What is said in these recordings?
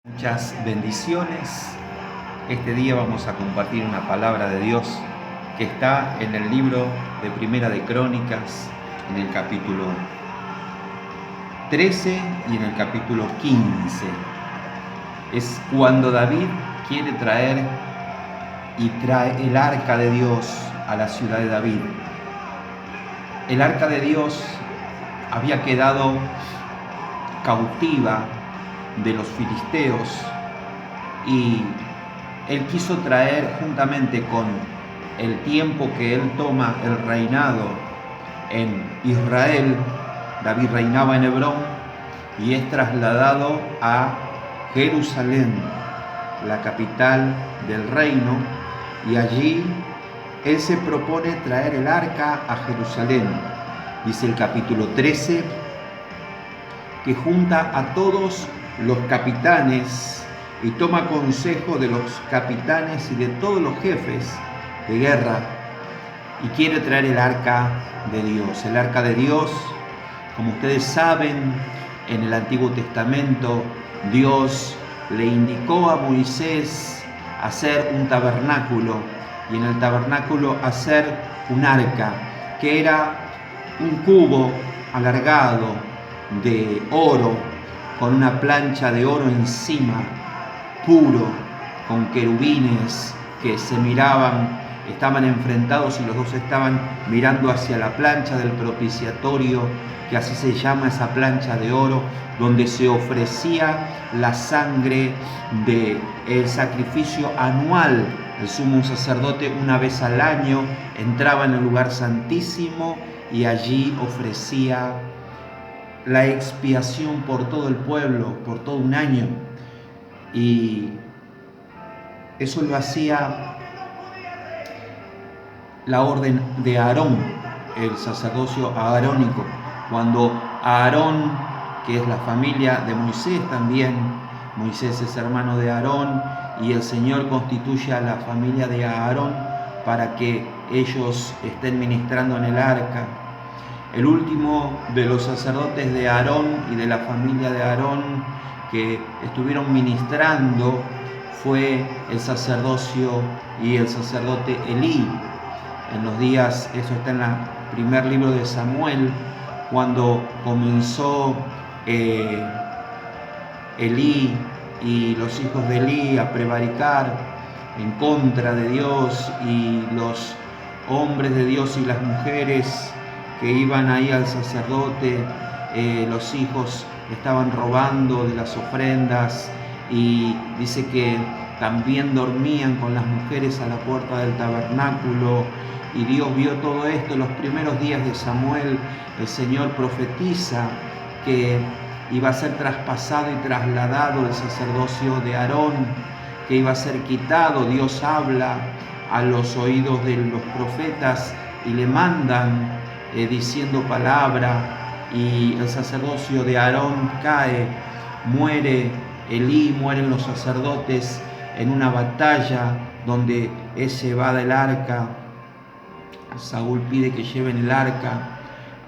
Muchas bendiciones. Este día vamos a compartir una palabra de Dios que está en el libro de Primera de Crónicas, en el capítulo 13 y en el capítulo 15. Es cuando David quiere trae el arca de Dios a la ciudad de David. El arca de Dios había quedado cautiva de los filisteos y él quiso traer, juntamente con el tiempo que él toma el reinado en Israel. David reinaba en Hebrón y es trasladado a Jerusalén, la capital del reino, y allí él se propone traer el arca a Jerusalén. Dice el capítulo 13 que junta a todos los capitanes y toma consejo de los capitanes y de todos los jefes de guerra y quiere traer el arca de Dios. El arca de Dios, como ustedes saben, en el Antiguo Testamento Dios le indicó a Moisés hacer un tabernáculo y en el tabernáculo hacer un arca que era un cubo alargado de oro con una plancha de oro encima, puro, con querubines que se miraban, estaban enfrentados y los dos estaban mirando hacia la plancha del propiciatorio, que así se llama esa plancha de oro, donde se ofrecía la sangre del sacrificio anual. El sumo sacerdote una vez al año entraba en el lugar santísimo y allí ofrecía la expiación por todo el pueblo, por todo un año. Y eso lo hacía la orden de Aarón, el sacerdocio aarónico. Cuando Aarón, que es la familia de Moisés también, Moisés es hermano de Aarón, y el Señor constituye a la familia de Aarón para que ellos estén ministrando en el arca. El último de los sacerdotes de Aarón y de la familia de Aarón que estuvieron ministrando fue el sacerdocio y el sacerdote Elí. En los días, eso está en el primer libro de Samuel, cuando comenzó Elí y los hijos de Elí a prevaricar en contra de Dios, y los hombres de Dios y las mujeres que iban ahí al sacerdote, los hijos estaban robando de las ofrendas, y dice que también dormían con las mujeres a la puerta del tabernáculo. Y Dios vio todo esto. En los primeros días de Samuel, el Señor profetiza que iba a ser traspasado y trasladado el sacerdocio de Aarón, que iba a ser quitado. Dios habla a los oídos de los profetas y le mandan diciendo palabra, y el sacerdocio de Aarón cae, muere Elí, mueren los sacerdotes en una batalla donde es llevada el arca. Saúl pide que lleven el arca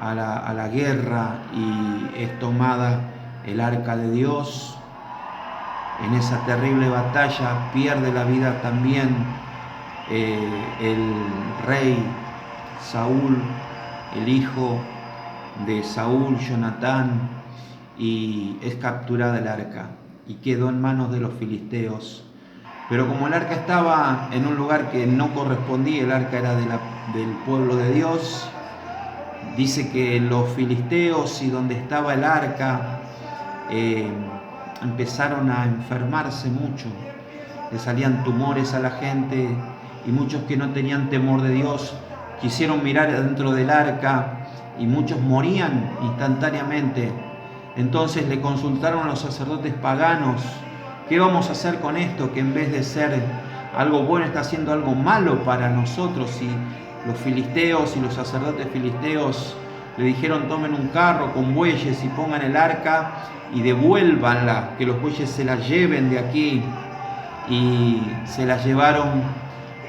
a la guerra y es tomada el arca de Dios. En esa terrible batalla pierde la vida también el rey Saúl, el hijo de Saúl, Jonatán, y es capturada el arca y quedó en manos de los filisteos. Pero como el arca estaba en un lugar que no correspondía, el arca era del pueblo de Dios, dice que los filisteos y donde estaba el arca empezaron a enfermarse mucho, le salían tumores a la gente, y muchos que no tenían temor de Dios quisieron mirar dentro del arca y muchos morían instantáneamente. Entonces le consultaron a los sacerdotes paganos: ¿qué vamos a hacer con esto? Que en vez de ser algo bueno está haciendo algo malo para nosotros. Y los filisteos y los sacerdotes filisteos le dijeron: tomen un carro con bueyes y pongan el arca y devuélvanla, que los bueyes se la lleven de aquí. Y se la llevaron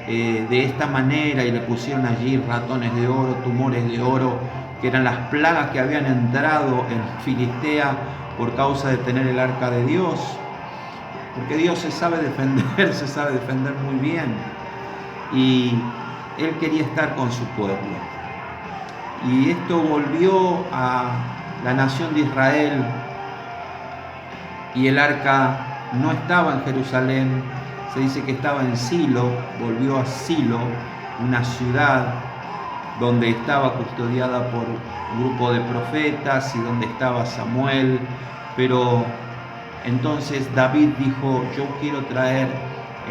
de esta manera y le pusieron allí ratones de oro, tumores de oro, que eran las plagas que habían entrado en Filistea por causa de tener el arca de Dios. porque Dios se sabe defender, se sabe defender muy bien, y Él quería estar con su pueblo. Y esto volvió a la nación de Israel, y el arca no estaba en Jerusalén, se dice que estaba en Silo, volvió a Silo, una ciudad donde estaba custodiada por un grupo de profetas y donde estaba Samuel. Pero entonces David dijo: yo quiero traer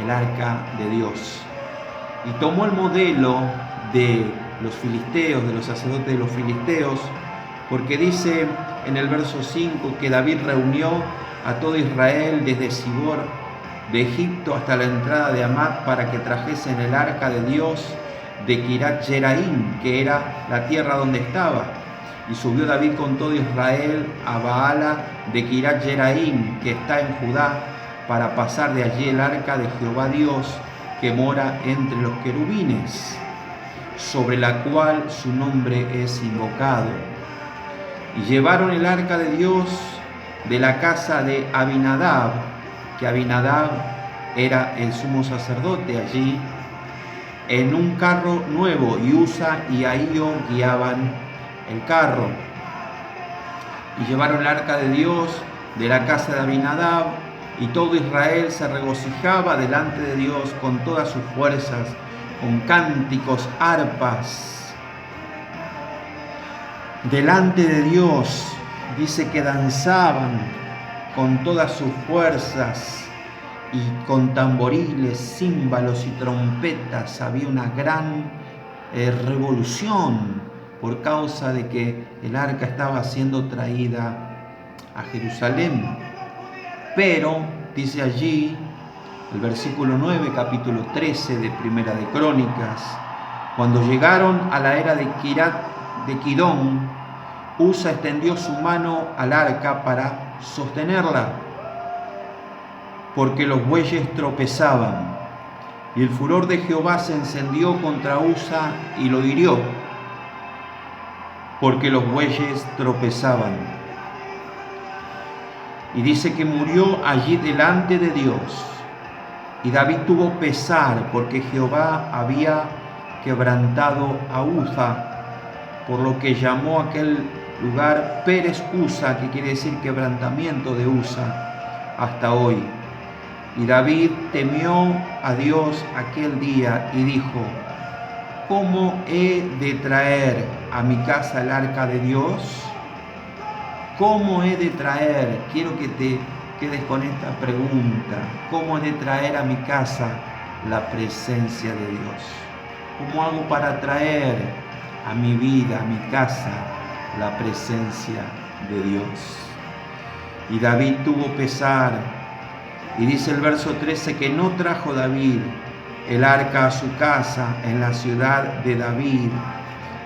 el arca de Dios. Y tomó el modelo de los filisteos, de los sacerdotes de los filisteos, porque dice en el verso 5 que David reunió a todo Israel desde Sibor de Egipto hasta la entrada de Hamat para que trajesen el arca de Dios de Kirat Jeraim, que era la tierra donde estaba. Y subió David con todo Israel a Baala de Kirat Jeraim, que está en Judá, para pasar de allí el arca de Jehová Dios, que mora entre los querubines, sobre la cual su nombre es invocado. Y llevaron el arca de Dios de la casa de Abinadab, que Abinadab era el sumo sacerdote allí, en un carro nuevo, y Usa y Ahío guiaban el carro. Y llevaron el arca de Dios de la casa de Abinadab, y todo Israel se regocijaba delante de Dios con todas sus fuerzas, con cánticos, arpas. Delante de Dios, dice que danzaban con todas sus fuerzas, y con tamboriles, címbalos y trompetas. Había una gran revolución por causa de que el arca estaba siendo traída a Jerusalén. Pero, dice allí, el versículo 9, capítulo 13 de Primera de Crónicas, cuando llegaron a la era de Kidón, Usa extendió su mano al arca para sostenerla, porque los bueyes tropezaban. Y el furor de Jehová se encendió contra Usa y lo hirió, porque los bueyes tropezaban. Y dice que murió allí delante de Dios. Y David tuvo pesar, porque Jehová había quebrantado a Usa, por lo que llamó aquel lugar Pérez Usa, que quiere decir quebrantamiento de Usa, hasta hoy. Y David temió a Dios aquel día y dijo: ¿cómo he de traer a mi casa el arca de Dios? ¿Cómo he de traer? Quiero que te quedes con esta pregunta. ¿Cómo he de traer a mi casa la presencia de Dios? ¿Cómo hago para traer a mi vida, a mi casa, la presencia de Dios? Y David tuvo pesar. Y dice el verso 13 que no trajo David el arca a su casa en la ciudad de David,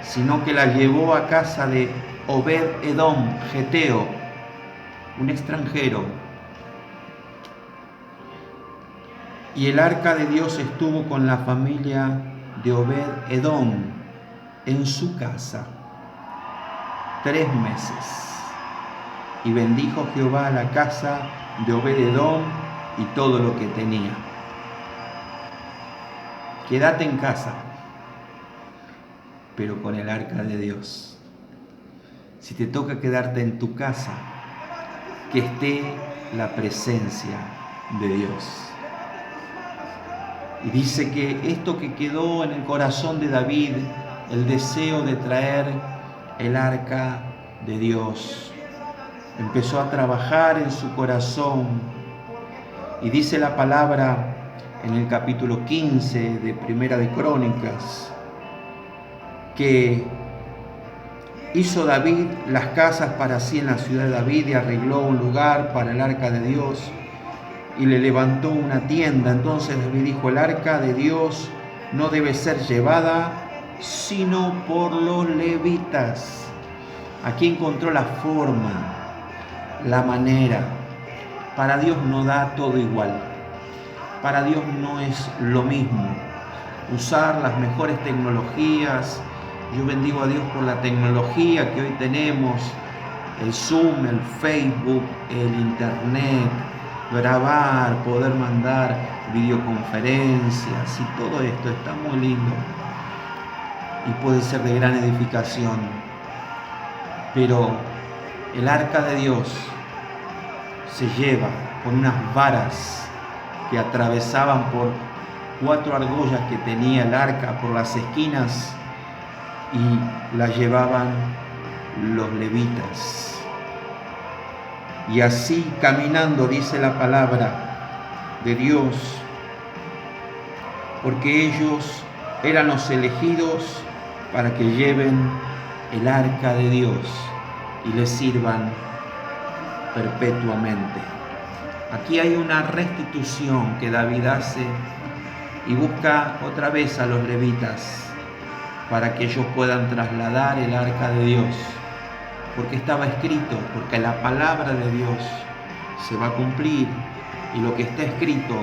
sino que la llevó a casa de Obed-Edom, Geteo, un extranjero. Y el arca de Dios estuvo con la familia de Obed-Edom en su casa 3 meses. Y bendijo Jehová la casa de Obed-Edom y todo lo que tenía. Quédate en casa, pero con el arca de Dios. Si te toca quedarte en tu casa, que esté la presencia de Dios. Y dice que esto que quedó en el corazón de David, el deseo de traer el arca de Dios, empezó a trabajar en su corazón. Y dice la palabra en el capítulo 15 de Primera de Crónicas, que hizo David las casas para sí en la ciudad de David y arregló un lugar para el arca de Dios y le levantó una tienda. Entonces David dijo: el arca de Dios no debe ser llevada sino por los levitas. Aquí encontró la forma, la manera. Para Dios no da todo igual. Para Dios no es lo mismo usar las mejores tecnologías. Yo bendigo a Dios por la tecnología que hoy tenemos, el Zoom, el Facebook, el Internet, grabar, poder mandar videoconferencias y todo esto está muy lindo y puede ser de gran edificación. Pero el arca de Dios se lleva con unas varas que atravesaban por 4 argollas que tenía el arca por las esquinas y la llevaban los levitas. Y así caminando, dice la palabra de Dios, porque ellos eran los elegidos para que lleven el arca de Dios y les sirvan perpetuamente. Aquí hay una restitución que David hace y busca otra vez a los levitas para que ellos puedan trasladar el arca de Dios, porque estaba escrito, porque la palabra de Dios se va a cumplir y lo que está escrito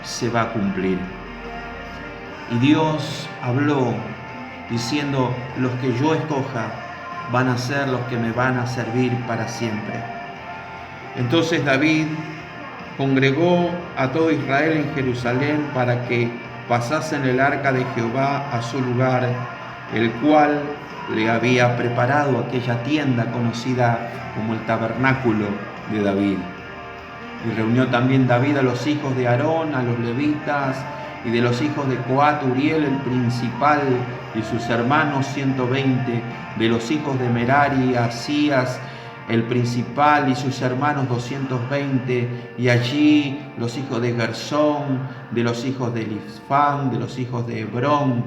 se va a cumplir. Y Dios habló diciendo: los que yo escoja van a ser los que me van a servir para siempre. Entonces David congregó a todo Israel en Jerusalén para que pasasen el arca de Jehová a su lugar, el cual le había preparado aquella tienda conocida como el tabernáculo de David. Y reunió también David a los hijos de Aarón, a los levitas, y de los hijos de Coat, Uriel el principal y sus hermanos 120, de los hijos de Merari, Asías el principal y sus hermanos 220, y allí los hijos de Gersón, de los hijos de Elisfán, de los hijos de Hebrón.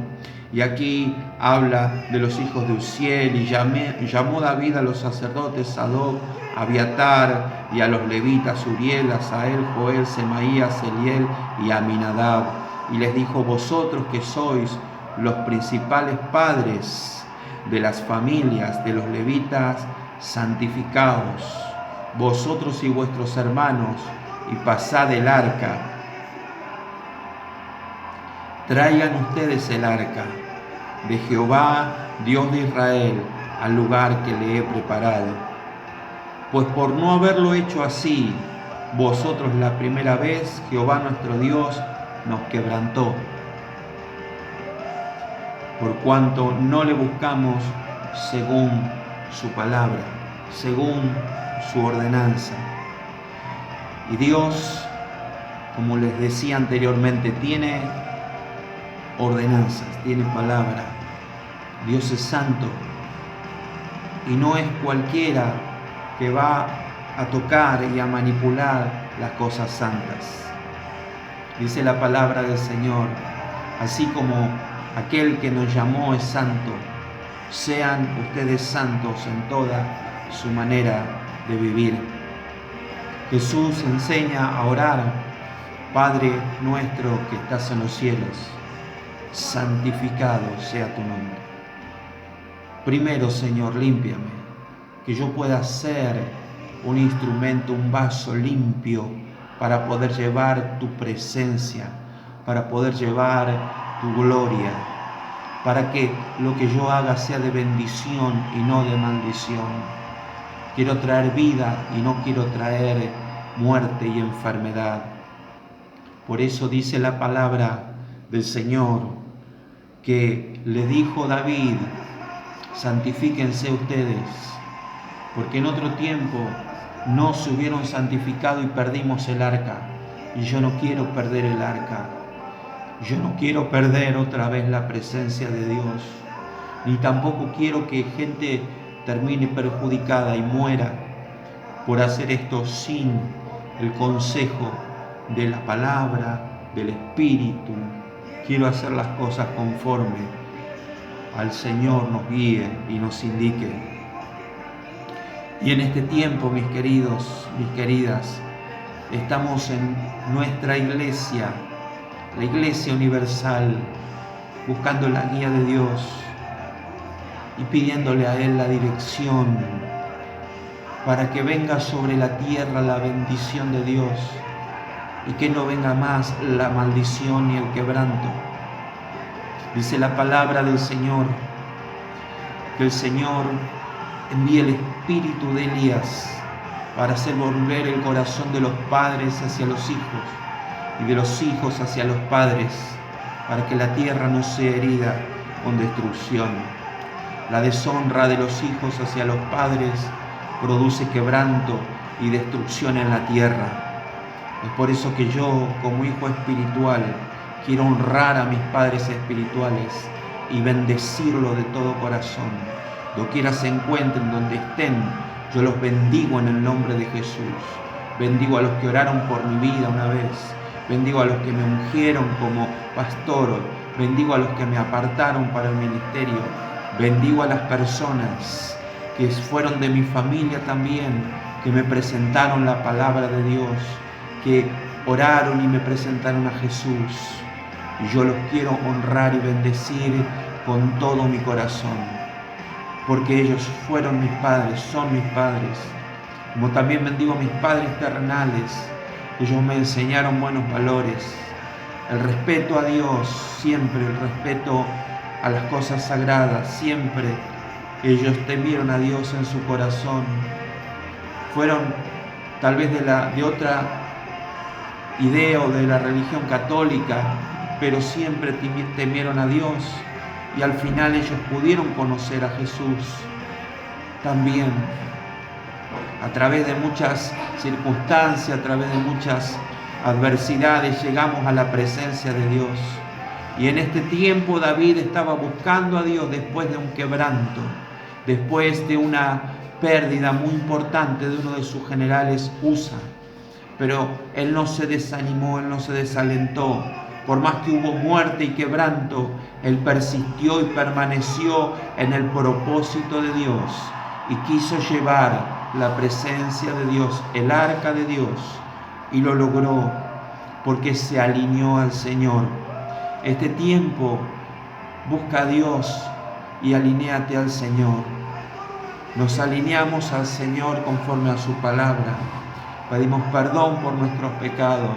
Y aquí habla de los hijos de Uziel, y llamó David a los sacerdotes Sadoc, Abiatar, y a los levitas Uriel, Asael, Joel, Semaías, Eliel y Aminadab. Y les dijo: vosotros que sois los principales padres de las familias de los levitas, santificaos, vosotros y vuestros hermanos, y pasad el arca. Traigan ustedes el arca de Jehová, Dios de Israel, al lugar que le he preparado. Pues por no haberlo hecho así, vosotros la primera vez, Jehová nuestro Dios nos quebrantó, por cuanto no le buscamos según su palabra, según su ordenanza. Y Dios, como les decía anteriormente, tiene ordenanzas, tiene palabra. Dios es santo y no es cualquiera que va a tocar y a manipular las cosas santas. Dice la palabra del Señor: así como aquel que nos llamó es santo, sean ustedes santos en toda su manera de vivir. Jesús enseña a orar: Padre nuestro que estás en los cielos, santificado sea tu nombre. Primero, Señor, límpiame, que yo pueda ser un instrumento, un vaso limpio para poder llevar tu presencia, para poder llevar tu gloria, para que lo que yo haga sea de bendición y no de maldición. Quiero traer vida y no quiero traer muerte y enfermedad. Por eso dice la palabra del Señor que le dijo David: santifíquense ustedes, porque en otro tiempo no se hubieron santificado y perdimos el arca, y yo no quiero perder el arca. Yo no quiero perder otra vez la presencia de Dios, ni tampoco quiero que gente termine perjudicada y muera por hacer esto sin el consejo de la palabra, del Espíritu. Quiero hacer las cosas conforme al Señor nos guíe y nos indique. Y en este tiempo, mis queridos, mis queridas, estamos en nuestra iglesia, la Iglesia Universal, buscando la guía de Dios y pidiéndole a Él la dirección para que venga sobre la tierra la bendición de Dios y que no venga más la maldición ni el quebranto. Dice la palabra del Señor que el Señor envíe el espíritu de Elías para hacer volver el corazón de los padres hacia los hijos y de los hijos hacia los padres, para que la tierra no sea herida con destrucción. La deshonra de los hijos hacia los padres produce quebranto y destrucción en la tierra. Es por eso que yo, como hijo espiritual, quiero honrar a mis padres espirituales y bendecirlo de todo corazón. Doquiera se encuentren, donde estén, yo los bendigo en el nombre de Jesús. Bendigo a los que oraron por mi vida una vez. Bendigo a los que me ungieron como pastor. Bendigo a los que me apartaron para el ministerio. Bendigo a las personas que fueron de mi familia también, que me presentaron la palabra de Dios, que oraron y me presentaron a Jesús. Y yo los quiero honrar y bendecir con todo mi corazón, porque ellos fueron mis padres, son mis padres. Como también bendigo a mis padres terrenales. Ellos me enseñaron buenos valores, el respeto a Dios, siempre el respeto a las cosas sagradas, siempre. Ellos temieron a Dios en su corazón. Fueron tal vez de otra idea o de la religión católica, pero siempre temieron a Dios, y al final ellos pudieron conocer a Jesús también. A través de muchas circunstancias, a través de muchas adversidades, llegamos a la presencia de Dios. Y en este tiempo David estaba buscando a Dios después de un quebranto, después de una pérdida muy importante de uno de sus generales, Usa. Pero él no se desanimó, él no se desalentó. Por más que hubo muerte y quebranto, él persistió y permaneció en el propósito de Dios y quiso llevar la presencia de Dios, el arca de Dios, y lo logró porque se alineó al Señor. Este tiempo busca a Dios y alinéate al Señor. Nos alineamos al Señor conforme a su palabra. Pedimos perdón por nuestros pecados,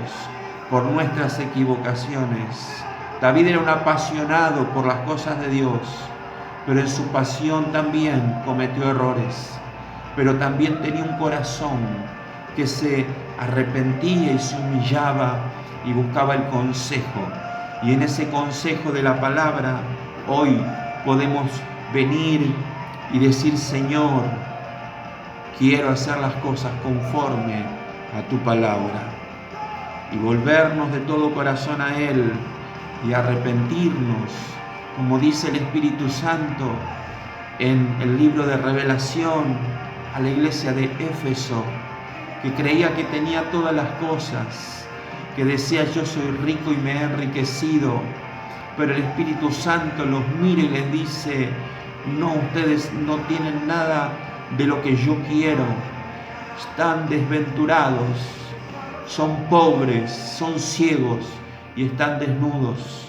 por nuestras equivocaciones. David era un apasionado por las cosas de Dios, pero en su pasión también cometió errores. Pero también tenía un corazón que se arrepentía y se humillaba y buscaba el consejo. Y en ese consejo de la palabra, hoy podemos venir y decir: Señor, quiero hacer las cosas conforme a tu palabra. Y volvernos de todo corazón a Él y arrepentirnos, como dice el Espíritu Santo en el libro de Revelación a la iglesia de Éfeso, que creía que tenía todas las cosas, que decía: yo soy rico y me he enriquecido, pero el Espíritu Santo los mira y les dice: no, ustedes no tienen nada de lo que yo quiero, están desventurados, son pobres, son ciegos y están desnudos.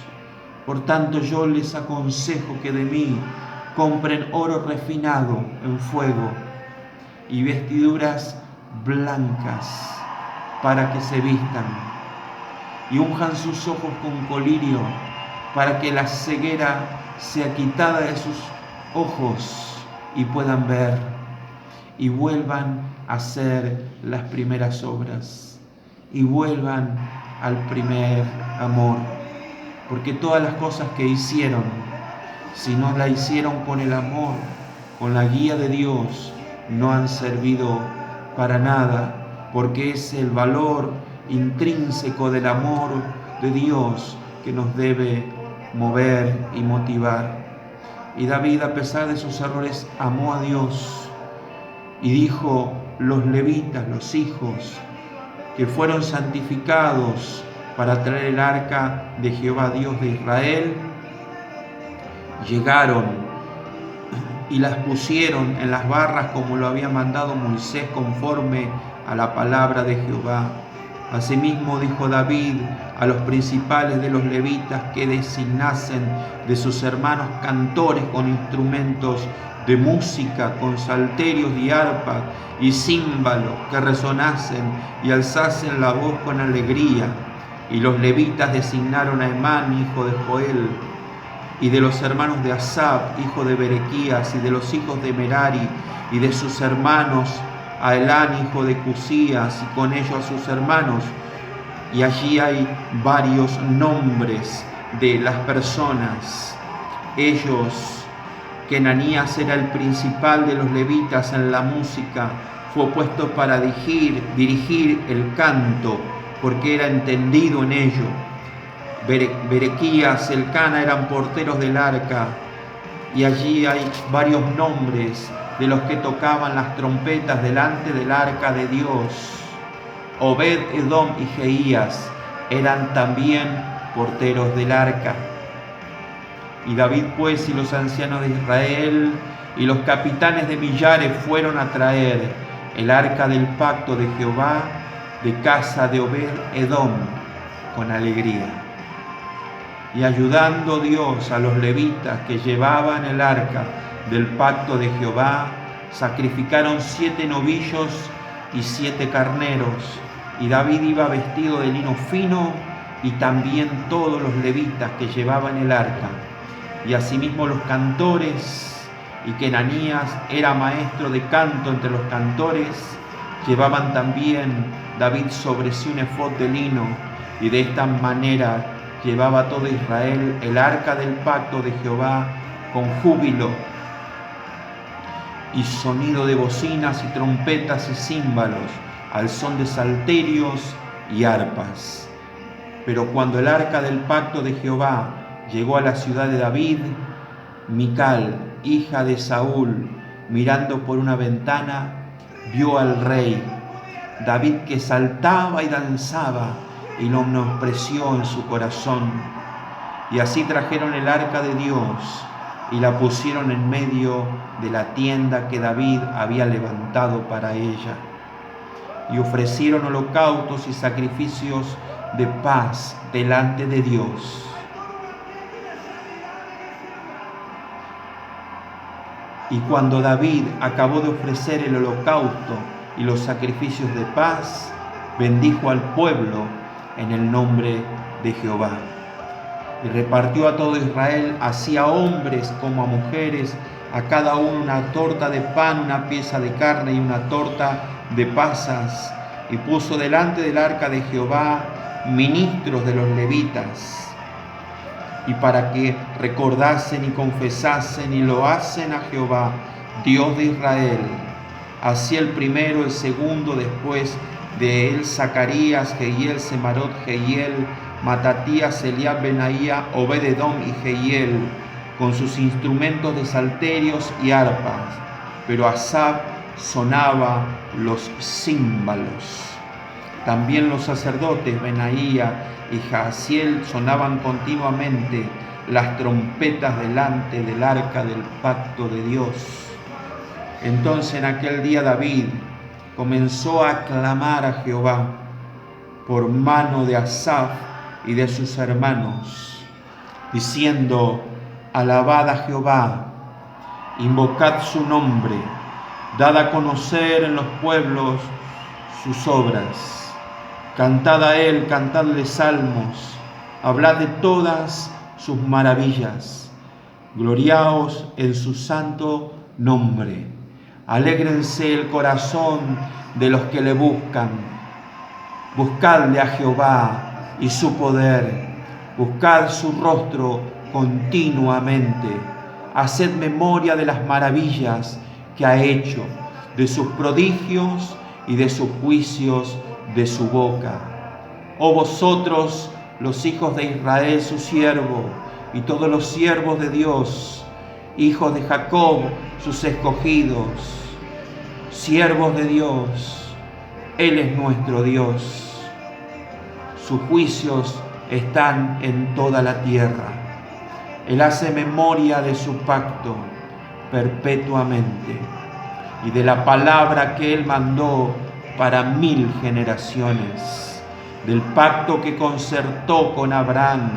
Por tanto, yo les aconsejo que de mí compren oro refinado en fuego y vestiduras blancas para que se vistan, y unjan sus ojos con colirio para que la ceguera sea quitada de sus ojos y puedan ver, y vuelvan a hacer las primeras obras y vuelvan al primer amor, porque todas las cosas que hicieron, si no la hicieron con el amor, con la guía de Dios, no han servido para nada, porque es el valor intrínseco del amor de Dios que nos debe mover y motivar. Y David, a pesar de sus errores, amó a Dios y dijo: los levitas, los hijos que fueron santificados para traer el arca de Jehová, Dios de Israel, llegaron y las pusieron en las barras como lo había mandado Moisés, conforme a la palabra de Jehová. Asimismo dijo David a los principales de los levitas que designasen de sus hermanos cantores con instrumentos de música, con salterios y arpa y címbalos, que resonasen y alzasen la voz con alegría. Y los levitas designaron a Emán, hijo de Joel, y de los hermanos de Asaf, hijo de Berequías, y de los hijos de Merari, y de sus hermanos a Elán, hijo de Cusías, y con ello a sus hermanos. Y allí hay varios nombres de las personas. Ellos, que Ananías era el principal de los levitas en la música, fue puesto para dirigir el canto, porque era entendido en ello. Berequías, Elcana eran porteros del arca, y allí hay varios nombres de los que tocaban las trompetas delante del arca de Dios. Obed, Edom y Jeías eran también porteros del arca. Y David pues y los ancianos de Israel y los capitanes de millares fueron a traer el arca del pacto de Jehová de casa de Obed Edom con alegría. Y ayudando Dios a los levitas que llevaban el arca del pacto de Jehová, sacrificaron 7 novillos y 7 carneros. Y David iba vestido de lino fino, y también todos los levitas que llevaban el arca. Y asimismo los cantores, y que Ananías era maestro de canto entre los cantores, llevaban también David sobre sí un efod de lino, y de esta manera llevaba todo Israel el arca del pacto de Jehová con júbilo y sonido de bocinas y trompetas y címbalos, al son de salterios y arpas. Pero cuando el arca del pacto de Jehová llegó a la ciudad de David, Mical, hija de Saúl, mirando por una ventana, vio al rey David que saltaba y danzaba, y lo menospreció en su corazón. Y así trajeron el arca de Dios y la pusieron en medio de la tienda que David había levantado para ella. Y ofrecieron holocaustos y sacrificios de paz delante de Dios. Y cuando David acabó de ofrecer el holocausto y los sacrificios de paz, bendijo al pueblo en el nombre de Jehová. Y repartió a todo Israel, así a hombres como a mujeres, a cada uno una torta de pan, una pieza de carne y una torta de pasas. Y puso delante del arca de Jehová ministros de los levitas, y para que recordasen y confesasen y loasen a Jehová, Dios de Israel. Así el primero, el segundo, después de él Zacarías, Jehiel, Semarot, Jehiel, Matatías, Eliab, Benaía, Obed-Edom y Jehiel, con sus instrumentos de salterios y arpas. Pero Asaf sonaba los címbalos. También los sacerdotes Benaía y Jaasiel sonaban continuamente las trompetas delante del arca del pacto de Dios. Entonces en aquel día David comenzó a clamar a Jehová por mano de Asaf y de sus hermanos, diciendo: alabad a Jehová, invocad su nombre, dad a conocer en los pueblos sus obras. Cantad a él, cantadle salmos, hablad de todas sus maravillas. Gloriaos en su santo nombre. Alégrense el corazón de los que le buscan. Buscadle a Jehová y su poder. Buscad su rostro continuamente. Haced memoria de las maravillas que ha hecho, de sus prodigios y de sus juicios de su boca. Oh vosotros, los hijos de Israel, su siervo, y todos los siervos de Dios, hijos de Jacob, sus escogidos, siervos de Dios, Él es nuestro Dios. Sus juicios están en toda la tierra. Él hace memoria de su pacto perpetuamente y de la palabra que Él mandó para 1000 generaciones, del pacto que concertó con Abraham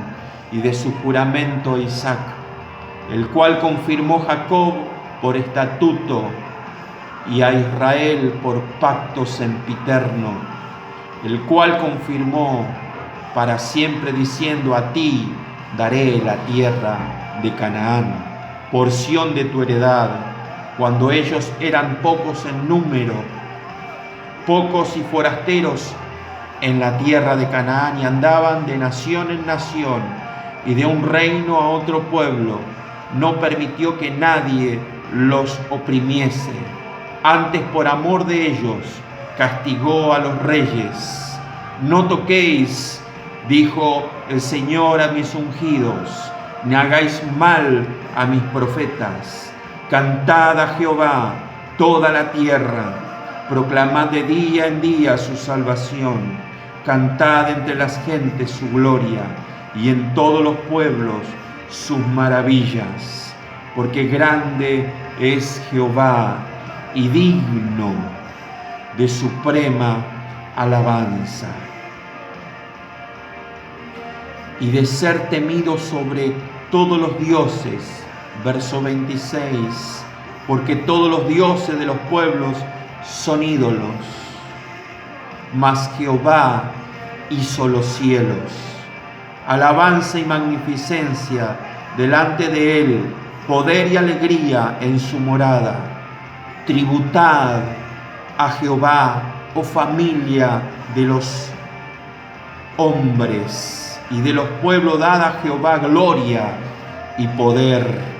y de su juramento a Isaac, el cual confirmó Jacob por estatuto y a Israel por pacto sempiterno, el cual confirmó para siempre diciendo: a ti daré la tierra de Canaán, porción de tu heredad, cuando ellos eran pocos en número, pocos y forasteros en la tierra de Canaán, y andaban de nación en nación y de un reino a otro pueblo. No permitió que nadie los oprimiese. Antes, por amor de ellos, castigó a los reyes. No toquéis, dijo el Señor, a mis ungidos, ni hagáis mal a mis profetas. Cantad a Jehová toda la tierra, proclamad de día en día su salvación. Cantad entre las gentes su gloria, y en todos los pueblos sus maravillas. Porque grande es Jehová y digno de suprema alabanza, y de ser temido sobre todos los dioses. Verso 26, porque todos los dioses de los pueblos son ídolos, mas Jehová hizo los cielos. Alabanza y magnificencia delante de él, poder y alegría en su morada. Tributad a Jehová, oh familia de los hombres, y de los pueblos dad a Jehová gloria y poder.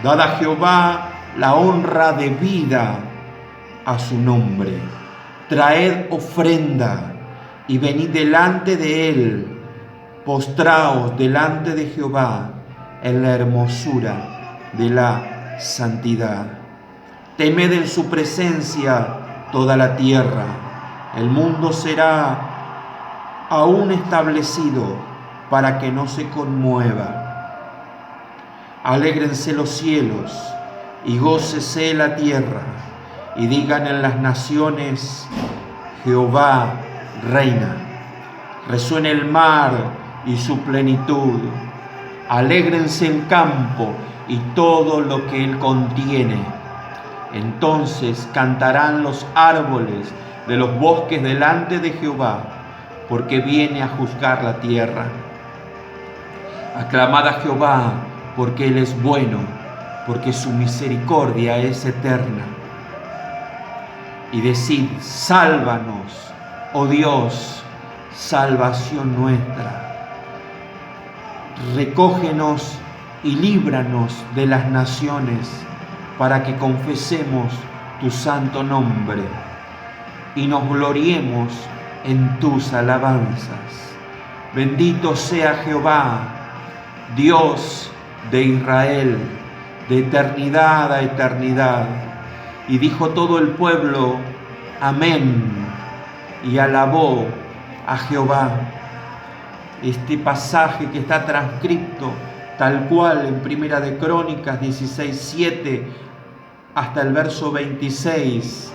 Dad a Jehová la honra debida a su nombre. Traed ofrenda y venid delante de él. Postraos delante de Jehová en la hermosura de la santidad. Temed en su presencia toda la tierra. El mundo será aún establecido para que no se conmueva. Alégrense los cielos y gócese la tierra, y digan en las naciones: Jehová reina. Resuene el mar y su plenitud. Alégrense el campo y todo lo que él contiene. Entonces cantarán los árboles de los bosques delante de Jehová, porque viene a juzgar la tierra. Aclamad a Jehová, porque él es bueno, porque su misericordia es eterna. Y decid: sálvanos, oh Dios, salvación nuestra. Recógenos y líbranos de las naciones, para que confesemos tu santo nombre y nos gloriemos en tus alabanzas. Bendito sea Jehová, Dios de Israel, de eternidad a eternidad. Y dijo todo el pueblo: amén, y alabó a Jehová. Este pasaje que está transcrito tal cual en Primera de Crónicas 16:7 hasta el verso 26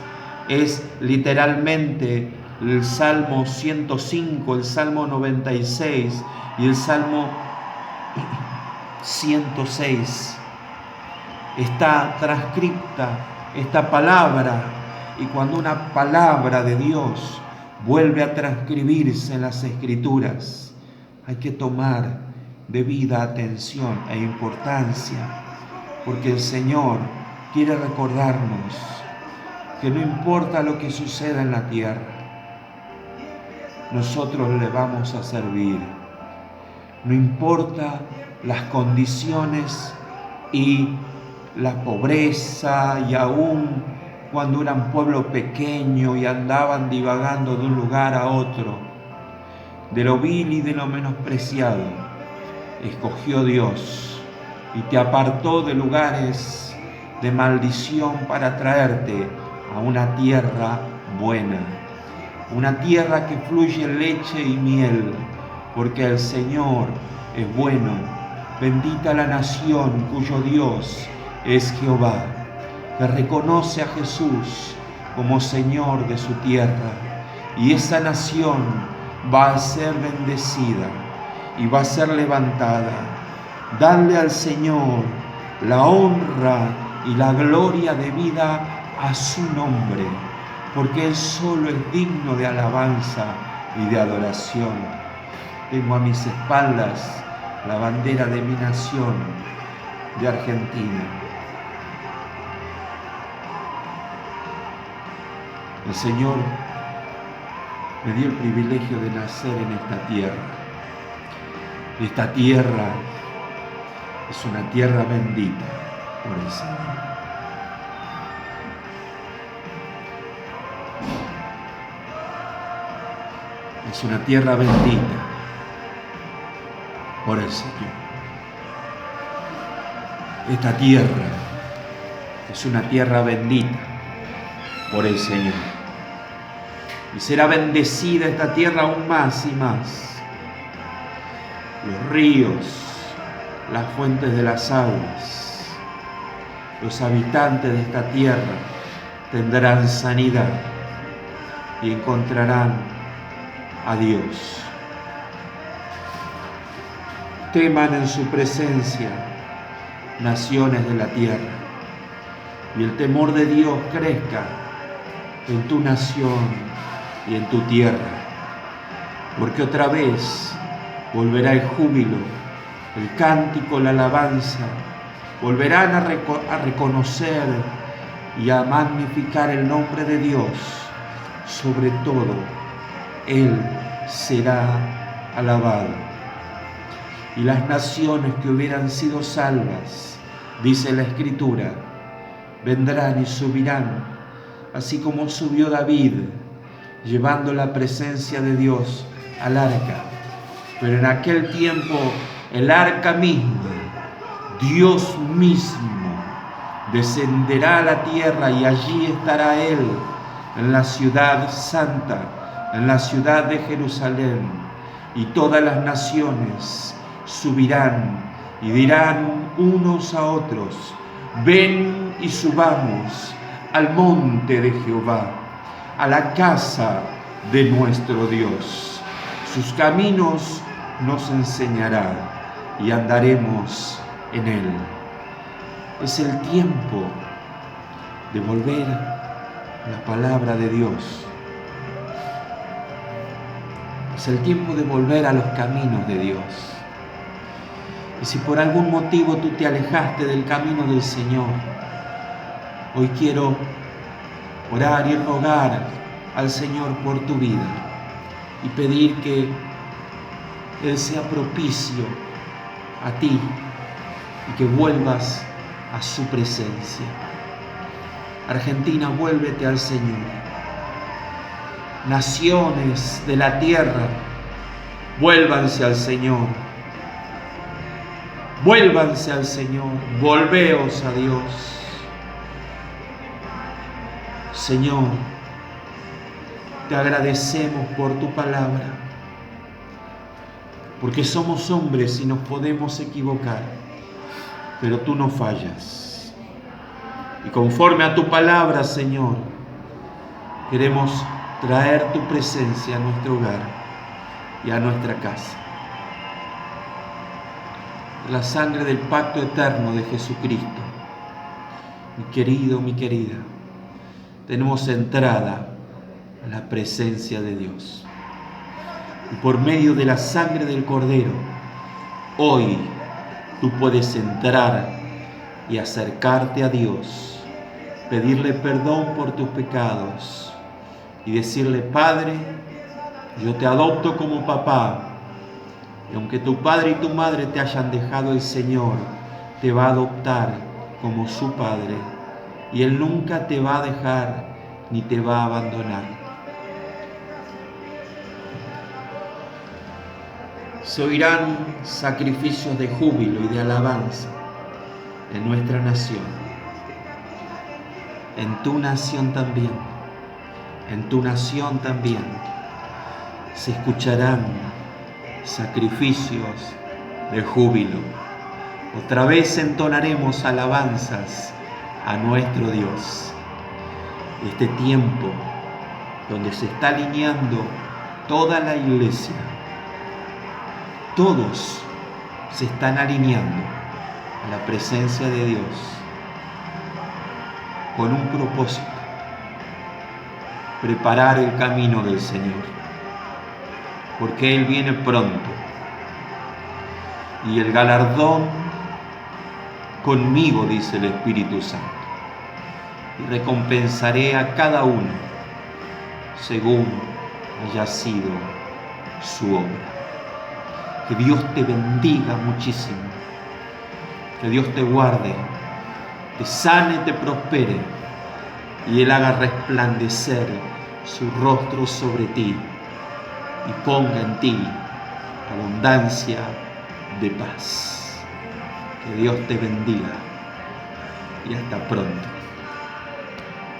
es literalmente el Salmo 105, el Salmo 96 y el Salmo 106. Está transcripta esta palabra, y cuando una palabra de Dios vuelve a transcribirse en las Escrituras, hay que tomar debida atención e importancia, porque el Señor quiere recordarnos que no importa lo que suceda en la tierra, nosotros le vamos a servir. No importa las condiciones y la pobreza, y aún cuando eran pueblo pequeño y andaban divagando de un lugar a otro, de lo vil y de lo menospreciado, escogió Dios y te apartó de lugares de maldición para traerte a una tierra buena, una tierra que fluye leche y miel, porque el Señor es bueno. Bendita la nación cuyo Dios es Jehová, que reconoce a Jesús como Señor de su tierra, y esa nación va a ser bendecida y va a ser levantada. Dadle al Señor la honra y la gloria debida a su nombre, porque Él solo es digno de alabanza y de adoración. Tengo a mis espaldas la bandera de mi nación, de Argentina. El Señor me dio el privilegio de nacer en esta tierra. Esta tierra es una tierra bendita por el Señor. Es una tierra bendita por el Señor. Esta tierra es una tierra bendita por el Señor. Y será bendecida esta tierra aún más y más. Los ríos, las fuentes de las aguas, los habitantes de esta tierra tendrán sanidad y encontrarán a Dios. Teman en su presencia naciones de la tierra, y el temor de Dios crezca en tu nación y en tu tierra, porque otra vez volverá el júbilo, el cántico, la alabanza, volverán a reconocer y a magnificar el nombre de Dios. Sobre todo, Él será alabado. Y las naciones que hubieran sido salvas, dice la Escritura, vendrán y subirán, así como subió David, llevando la presencia de Dios al arca. Pero en aquel tiempo, el arca misma, Dios mismo, descenderá a la tierra y allí estará Él, en la ciudad santa, en la ciudad de Jerusalén, y todas las naciones subirán y dirán unos a otros: ven y subamos al monte de Jehová, a la casa de nuestro Dios. Sus caminos nos enseñará y andaremos en él. Es el tiempo de volver a la palabra de Dios. Es el tiempo de volver a los caminos de Dios. Y si por algún motivo tú te alejaste del camino del Señor, hoy quiero orar y rogar al Señor por tu vida y pedir que Él sea propicio a ti y que vuelvas a su presencia. Argentina, vuélvete al Señor. Naciones de la tierra, vuélvanse al Señor. Vuélvanse al Señor, volveos a Dios. Señor, te agradecemos por tu palabra, porque somos hombres y nos podemos equivocar, pero tú no fallas. Y conforme a tu palabra, Señor, queremos traer tu presencia a nuestro hogar y a nuestra casa. La sangre del pacto eterno de Jesucristo, mi querido, mi querida, tenemos entrada a la presencia de Dios. Y por medio de la sangre del Cordero, hoy tú puedes entrar y acercarte a Dios, pedirle perdón por tus pecados y decirle: Padre, yo te adopto como papá. Y aunque tu padre y tu madre te hayan dejado, el Señor te va a adoptar como su Padre. Y Él nunca te va a dejar ni te va a abandonar. Se oirán sacrificios de júbilo y de alabanza en nuestra nación. En tu nación también. En tu nación también se escucharán sacrificios de júbilo. Otra vez entonaremos alabanzas a nuestro Dios. Este tiempo donde se está alineando toda la iglesia, todos se están alineando a la presencia de Dios con un propósito: preparar el camino del Señor, porque Él viene pronto y el galardón conmigo, dice el Espíritu Santo, y recompensaré a cada uno según haya sido su obra. Que Dios te bendiga muchísimo. Que Dios te guarde, te sane, te prospere y Él haga resplandecer su rostro sobre ti y ponga en ti abundancia de paz. Que Dios te bendiga y hasta pronto.